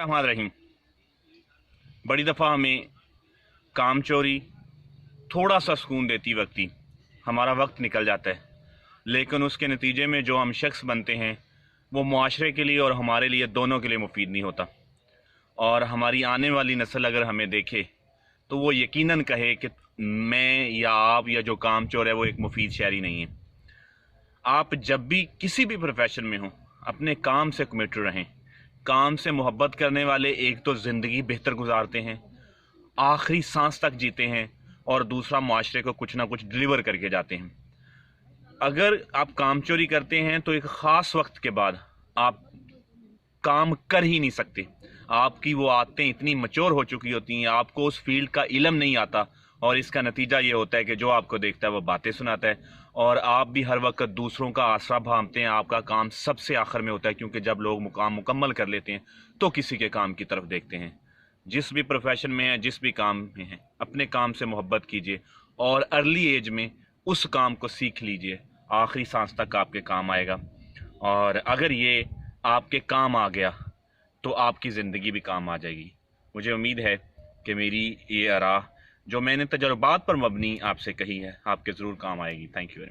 बिस्मिल्लाहिर्रहमानिर्रहीम। बड़ी दफ़ा हमें काम चोरी थोड़ा सा सुकून देती वक्ती हमारा वक्त निकल जाता है, लेकिन उसके नतीजे में जो हम शख्स बनते हैं वो मुआशरे के लिए और हमारे लिए दोनों के लिए मुफीद नहीं होता। और हमारी आने वाली नस्ल अगर हमें देखे तो वो यकीनन कहे कि मैं या आप या जो काम चोर है वो एक मुफीद शहरी नहीं है। आप जब भी किसी भी प्रोफेशन में हों अपने काम से कमिटेड रहें। काम से मोहब्बत करने वाले एक तो ज़िंदगी बेहतर गुजारते हैं, आखिरी सांस तक जीते हैं, और दूसरा माशरे को कुछ ना कुछ डिलीवर करके जाते हैं। अगर आप काम चोरी करते हैं तो एक ख़ास वक्त के बाद आप काम कर ही नहीं सकते। आपकी वो आदतें इतनी मैच्योर हो चुकी होती हैं, आपको उस फील्ड का इल्म नहीं आता, और इसका नतीजा ये होता है कि जो आपको देखता है वो बातें सुनाता है, और आप भी हर वक्त दूसरों का आसरा भांपते हैं। आपका काम सबसे आखिर में होता है, क्योंकि जब लोग काम मुकम्मल कर लेते हैं तो किसी के काम की तरफ देखते हैं। जिस भी प्रोफेशन में है, जिस भी काम में है, अपने काम से मोहब्बत कीजिए और अर्ली एज में उस काम को सीख लीजिए। आखिरी सांस तक आपके काम आएगा, और अगर ये आपके काम आ गया तो आपकी ज़िंदगी भी काम आ जाएगी। मुझे उम्मीद है कि मेरी ये आरा जो मैंने तजुर्बात पर मबनी आपसे कही है आपके ज़रूर काम आएगी। Thank you very much.